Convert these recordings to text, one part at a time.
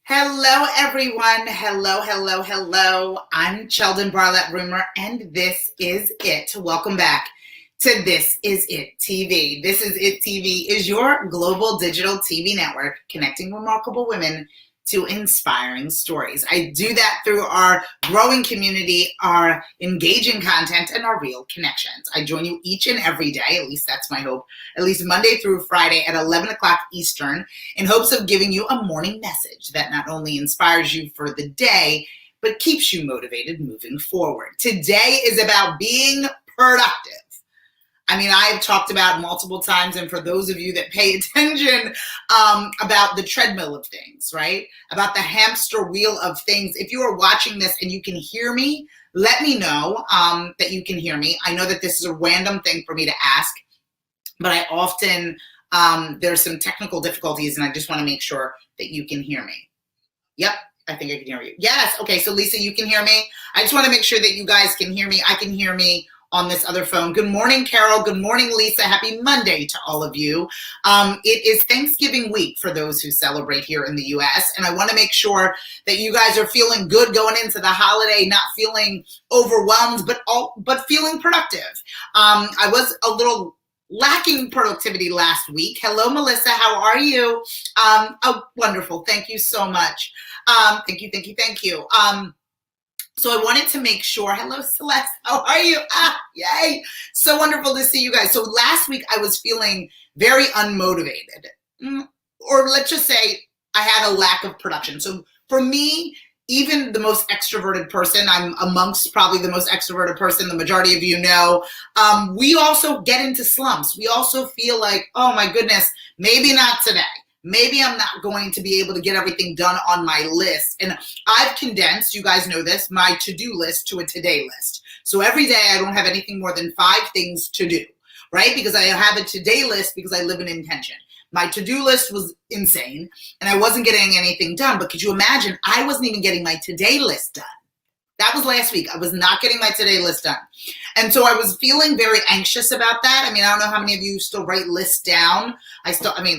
Hello, everyone. Hello. I'm Sheldon Barlett Rumor, and this is it. Welcome back to This Is It TV. This Is It TV is your global digital TV network connecting remarkable women to inspiring stories. I do that through our growing community, our engaging content, and our real connections. I join you each and every day, at least that's my hope, at least Monday through Friday at 11 o'clock Eastern, in hopes of giving you a morning message that not only inspires you for the day, but keeps you motivated moving forward. Today is about being productive. I mean, I've talked about multiple times, and for those of you that pay attention, about the treadmill of things, right? About the hamster wheel of things. If you are watching this and you can hear me, let me know that you can hear me. I know that this is a random thing for me to ask, but I often, there's some technical difficulties, and I just want to make sure that you can hear me. Yep. I think I can hear you. Yes. Okay. So Lisa, you can hear me. I just want to make sure that you guys can hear me. I can hear me on this other phone. Good morning, Carol. Good morning, Lisa. Happy Monday to all of you. It is Thanksgiving week for those who celebrate here in the U.S. And I want to make sure that you guys are feeling good going into the holiday, not feeling overwhelmed, but feeling productive. I was a little lacking productivity last week. Hello, Melissa. How are you? Oh, wonderful. Thank you so much. Thank you. So I wanted to make sure, hello Celeste, how are you? Yay, so wonderful to see you guys. So last week I was feeling very unmotivated, or let's just say I had a lack of production. So for me, even the most extroverted person, I'm amongst probably the most extroverted person, the majority of you know, we also get into slumps. We also feel like, oh my goodness, maybe not today. Maybe I'm not going to be able to get everything done on my list. And I've condensed, you guys know this, my to-do list to a today list. So every day I don't have anything more than 5 things to do, right? Because I have a today list because I live in intention. My to-do list was insane and I wasn't getting anything done. But could you imagine, I wasn't even getting my today list done. That was last week. I was not getting my today list done. And so I was feeling very anxious about that. I mean, I don't know how many of you still write lists down.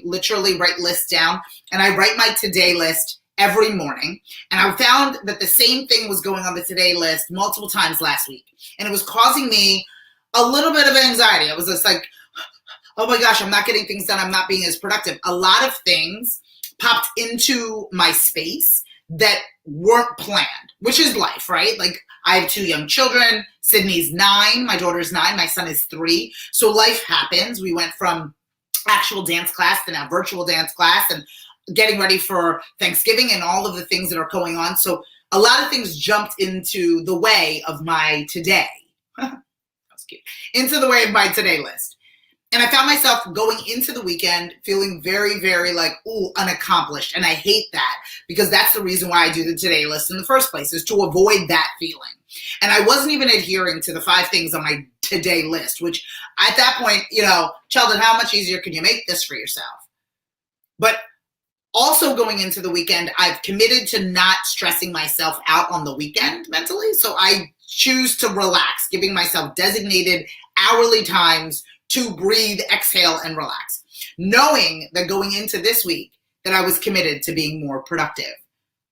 Literally write lists down. And I write my today list every morning. And I found that the same thing was going on the today list multiple times last week. And it was causing me a little bit of anxiety. I was just like, oh my gosh, I'm not getting things done. I'm not being as productive. A lot of things popped into my space that weren't planned, which is life, right? Like I have 2 young children. Sydney's 9, my daughter's 9, my son is 3. So life happens. We went from actual dance class to now virtual dance class and getting ready for Thanksgiving and all of the things that are going on. So a lot of things jumped into the way of my today. That was cute. Into the way of my today list. And I found myself going into the weekend feeling very, very like, ooh, unaccomplished. And I hate that because that's the reason why I do the today list in the first place, is to avoid that feeling. And I wasn't even adhering to the 5 things on my today list, which at that point, you know, Sheldon, how much easier can you make this for yourself? But also going into the weekend, I've committed to not stressing myself out on the weekend mentally. So I choose to relax, giving myself designated hourly times to breathe, exhale, and relax, knowing that going into this week that I was committed to being more productive.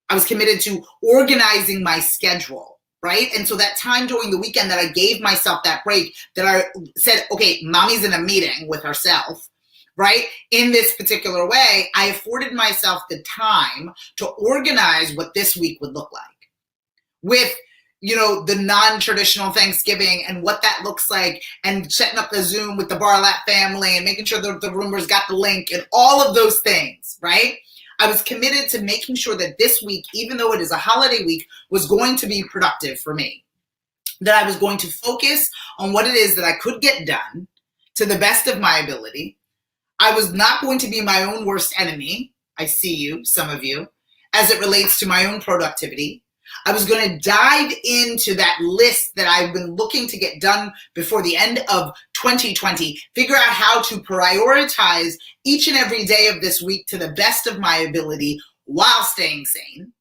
I was committed to organizing my schedule, right? And so that time during the weekend that I gave myself that break, that I said, okay, mommy's in a meeting with herself, right? In this particular way, I afforded myself the time to organize what this week would look like with, you know, the non-traditional Thanksgiving and what that looks like, and setting up the Zoom with the Barlett family and making sure that the Rumors got the link and all of those things, right? I was committed to making sure that this week, even though it is a holiday week, was going to be productive for me. That I was going to focus on what it is that I could get done to the best of my ability. I was not going to be my own worst enemy. I see you, some of you, as it relates to my own productivity. I was going to dive into that list that I've been looking to get done before the end of 2020, figure out how to prioritize each and every day of this week to the best of my ability while staying sane.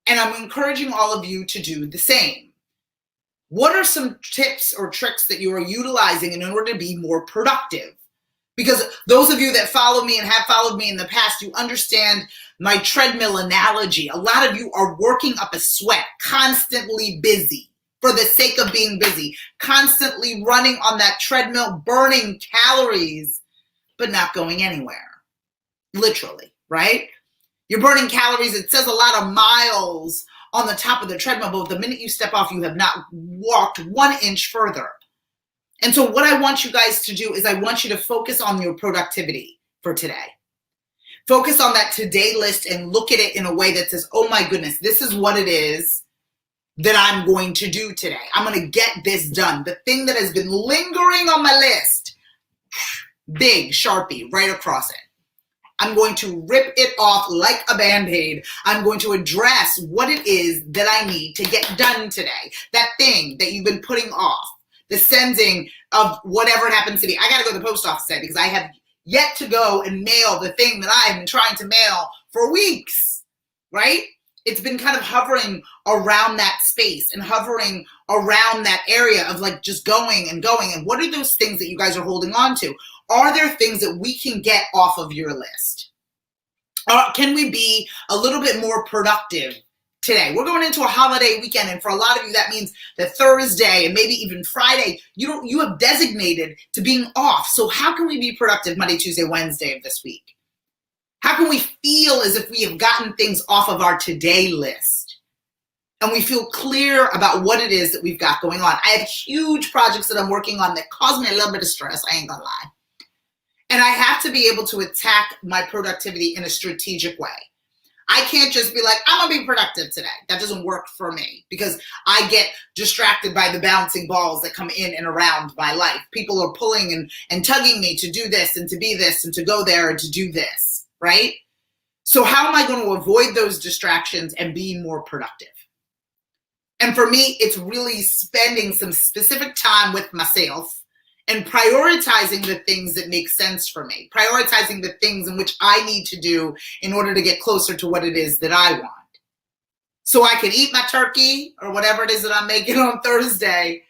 And I'm encouraging all of you to do the same. What are some tips or tricks that you are utilizing in order to be more productive? Because those of you that follow me and have followed me in the past, you understand my treadmill analogy, a lot of you are working up a sweat, constantly busy for the sake of being busy, constantly running on that treadmill, burning calories, but not going anywhere. Literally, right? You're burning calories. It says a lot of miles on the top of the treadmill, but the minute you step off, you have not walked 1 inch further. And so what I want you guys to do is I want you to focus on your productivity for today. Focus on that today list and look at it in a way that says, oh my goodness, this is what it is that I'm going to do today. I'm going to get this done. The thing that has been lingering on my list, big Sharpie right across it. I'm going to rip it off like a Band-Aid. I'm going to address what it is that I need to get done today. That thing that you've been putting off, the sending of whatever it happens to be. I got to go to the post office today because I have yet to go and mail the thing that I have been trying to mail for weeks, right? It's been kind of hovering around that space and hovering around that area of like just going and going. And what are those things that you guys are holding on to? Are there things that we can get off of your list? Can we be a little bit more productive today? We're going into a holiday weekend, and for a lot of you, that means that Thursday and maybe even Friday, you have designated to being off. So how can we be productive Monday, Tuesday, Wednesday of this week? How can we feel as if we have gotten things off of our today list? And we feel clear about what it is that we've got going on. I have huge projects that I'm working on that cause me a little bit of stress, I ain't gonna lie. And I have to be able to attack my productivity in a strategic way. I can't just be like, I'm gonna be productive today. That doesn't work for me because I get distracted by the bouncing balls that come in and around my life. People are pulling and tugging me to do this and to be this and to go there and to do this, right? So how am I going to avoid those distractions and be more productive? And for me, it's really spending some specific time with myself and prioritizing the things that make sense for me, prioritizing the things in which I need to do in order to get closer to what it is that I want. So I can eat my turkey or whatever it is that I'm making on Thursday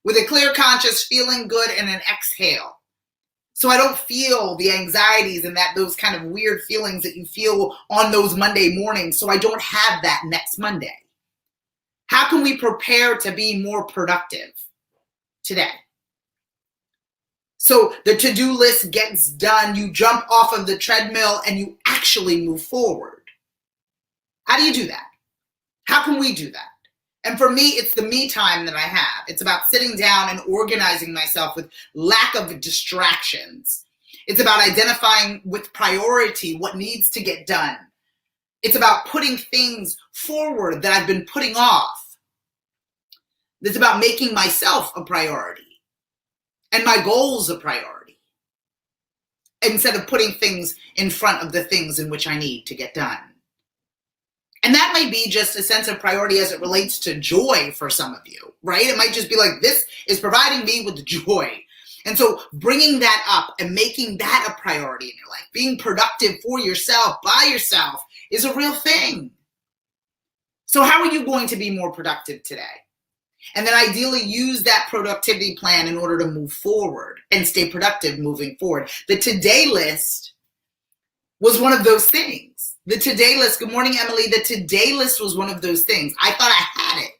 with a clear conscience, feeling good, and an exhale. So I don't feel the anxieties and those kind of weird feelings that you feel on those Monday mornings. So I don't have that next Monday. How can we prepare to be more productive today? So the to-do list gets done, you jump off of the treadmill and you actually move forward. How do you do that? How can we do that? And for me, it's the me time that I have. It's about sitting down and organizing myself with lack of distractions. It's about identifying with priority what needs to get done. It's about putting things forward that I've been putting off. It's about making myself a priority and my goals a priority instead of putting things in front of the things in which I need to get done. And that might be just a sense of priority as it relates to joy for some of you, right? It might just be like, this is providing me with joy. And so bringing that up and making that a priority in your life, being productive for yourself, by yourself, is a real thing. So how are you going to be more productive today? And then ideally use that productivity plan in order to move forward and stay productive moving forward. The today list was one of those things. The today list, good morning, Emily. The today list was one of those things. I thought I had it.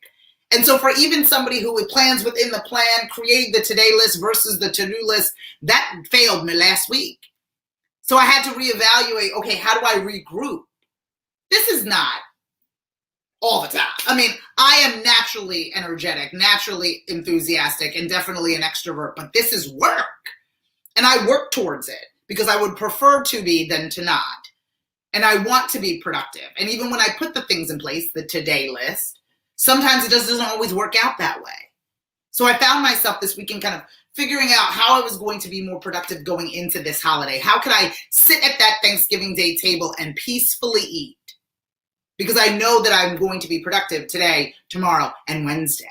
And so for even somebody who plans within the plan, creating the today list versus the to-do list, that failed me last week. So I had to reevaluate, okay, how do I regroup? This is not all the time. I mean, I am naturally energetic, naturally enthusiastic, and definitely an extrovert, but this is work. And I work towards it because I would prefer to be than to not. And I want to be productive. And even when I put the things in place, the today list, sometimes it just doesn't always work out that way. So I found myself this weekend kind of figuring out how I was going to be more productive going into this holiday. How could I sit at that Thanksgiving Day table and peacefully eat? Because I know that I'm going to be productive today, tomorrow, and Wednesday.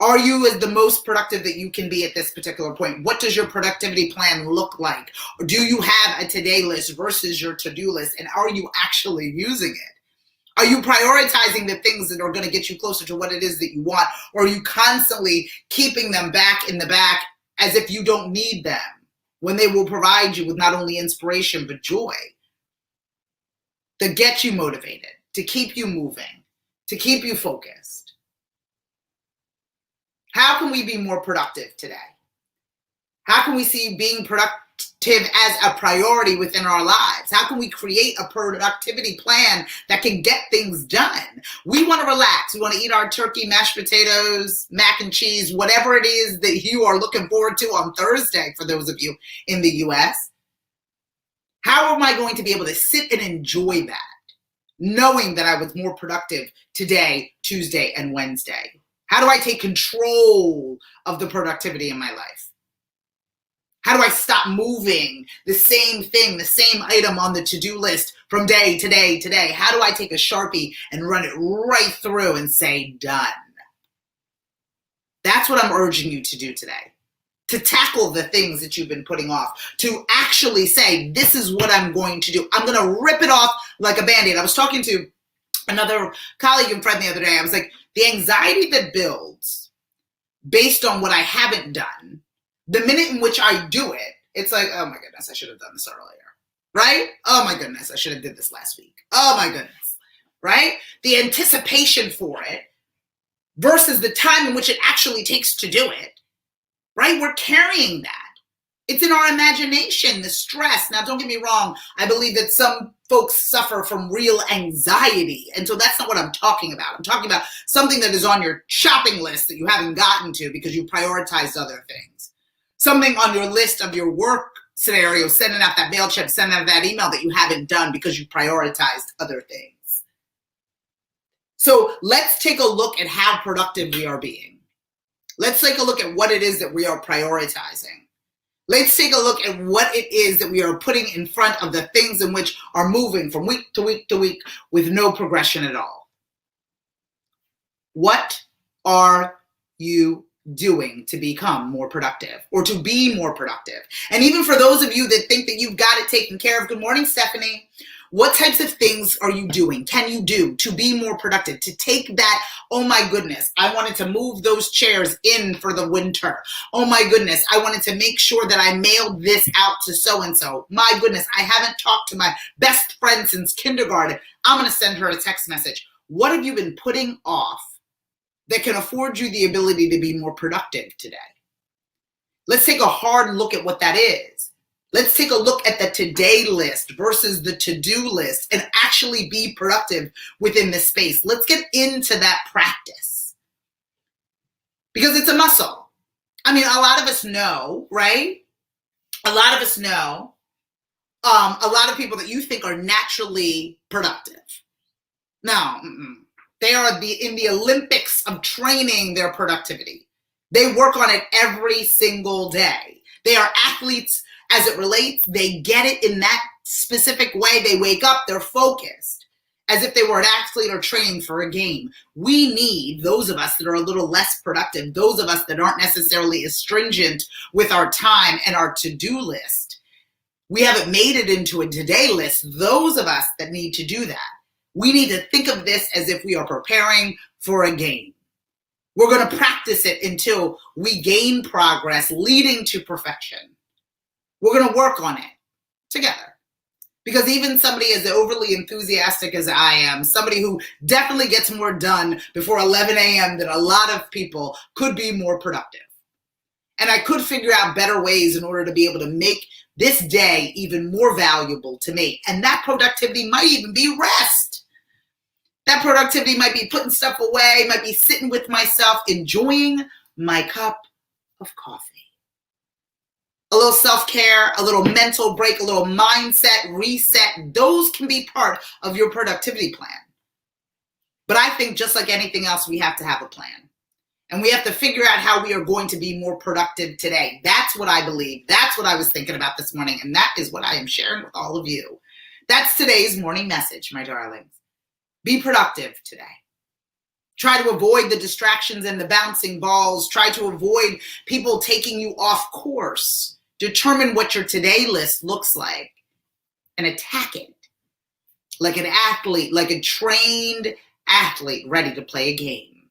Are you the most productive that you can be at this particular point? What does your productivity plan look like? Or do you have a today list versus your to-do list? And are you actually using it? Are you prioritizing the things that are going to get you closer to what it is that you want? Or are you constantly keeping them back in the back as if you don't need them when they will provide you with not only inspiration, but joy? that get you motivated, to keep you moving, to keep you focused? How can we be more productive today? How can we see being productive as a priority within our lives? How can we create a productivity plan that can get things done? We want to relax. We want to eat our turkey, mashed potatoes, mac and cheese, whatever it is that you are looking forward to on Thursday for those of you in the US. How am I going to be able to sit and enjoy that, knowing that I was more productive today, Tuesday, and Wednesday? How do I take control of the productivity in my life? How do I stop moving the same thing, the same item on the to-do list from day to day to day? How do I take a Sharpie and run it right through and say, done? That's what I'm urging you to do today. To tackle the things that you've been putting off. To actually say, this is what I'm going to do. I'm going to rip it off like a Band-Aid. I was talking to another colleague and friend the other day. I was like, the anxiety that builds based on what I haven't done, the minute in which I do it, it's like, oh my goodness, I should have done this earlier, right? Oh my goodness, I should have did this last week. Oh my goodness, right? The anticipation for it versus the time in which it actually takes to do it, right? We're carrying that. It's in our imagination, the stress. Now, don't get me wrong. I believe that some folks suffer from real anxiety. And so that's not what I'm talking about. I'm talking about something that is on your shopping list that you haven't gotten to because you prioritized other things. Something on your list of your work scenario, sending out that MailChimp, sending out that email that you haven't done because you prioritized other things. So let's take a look at how productive we are being. Let's take a look at what it is that we are prioritizing. Let's take a look at what it is that we are putting in front of the things in which are moving from week to week to week with no progression at all. What are you doing to become more productive or to be more productive? And even for those of you that think that you've got it taken care of, good morning, Stephanie. What types of things are you doing? Can you do to be more productive? To take that, oh my goodness, I wanted to move those chairs in for the winter. Oh my goodness, I wanted to make sure that I mailed this out to so-and-so. My goodness, I haven't talked to my best friend since kindergarten. I'm going to send her a text message. What have you been putting off that can afford you the ability to be more productive today? Let's take a hard look at what that is. Let's take a look at the today list versus the to-do list and actually be productive within this space. Let's get into that practice because it's a muscle. I mean, a lot of us know, right? A lot of us know a lot of people that you think are naturally productive. No, they are in the Olympics of training their productivity. They work on it every single day. They are athletes as it relates. They get it in that specific way. They wake up, they're focused, as if they were an athlete or training for a game. We need those of us that are a little less productive, those of us that aren't necessarily as stringent with our time and our to-do list. We haven't made it into a today list. Those of us that need to do that. We need to think of this as if we are preparing for a game. We're going to practice it until we gain progress leading to perfection. We're going to work on it together. Because even somebody as overly enthusiastic as I am, somebody who definitely gets more done before 11 a.m. than a lot of people, could be more productive. And I could figure out better ways in order to be able to make this day even more valuable to me. And that productivity might even be rest. That productivity might be putting stuff away, might be sitting with myself, enjoying my cup of coffee. A little self-care, a little mental break, a little mindset reset. Those can be part of your productivity plan. But I think just like anything else, we have to have a plan. And we have to figure out how we are going to be more productive today. That's what I believe. That's what I was thinking about this morning. And that is what I am sharing with all of you. That's today's morning message, my darlings. Be productive today. Try to avoid the distractions and the bouncing balls. Try to avoid people taking you off course. Determine what your today list looks like and attack it like an athlete, like a trained athlete ready to play a game.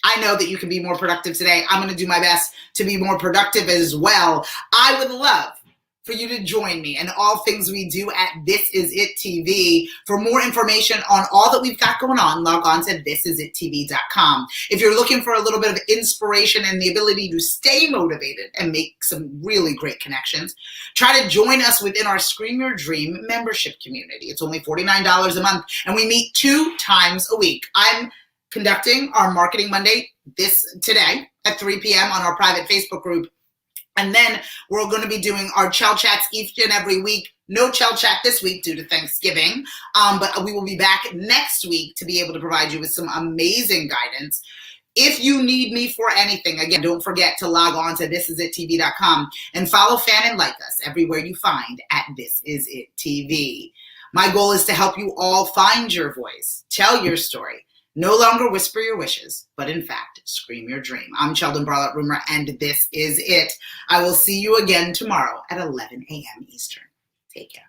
I know that you can be more productive today. I'm going to do my best to be more productive as well. I would love for you to join me in all things we do at This Is It TV. For more information on all that we've got going on, log on to thisisittv.com. If you're looking for a little bit of inspiration and the ability to stay motivated and make some really great connections, try to join us within our Scream Your Dream membership community. It's only $49 a month, and we meet 2 times a week. I'm conducting our Marketing Monday today at 3 p.m. on our private Facebook group. And then we're going to be doing our Chell Chats each and every week. No Chell Chat this week due to Thanksgiving, but we will be back next week to be able to provide you with some amazing guidance. If you need me for anything, again, don't forget to log on to thisisittv.com and follow, fan, and like us everywhere you find at This Is It TV. My goal is to help you all find your voice, tell your story. No longer whisper your wishes, but in fact, scream your dream. I'm Sheldon Barlett-Rumor, and this is it. I will see you again tomorrow at 11 a.m. Eastern. Take care.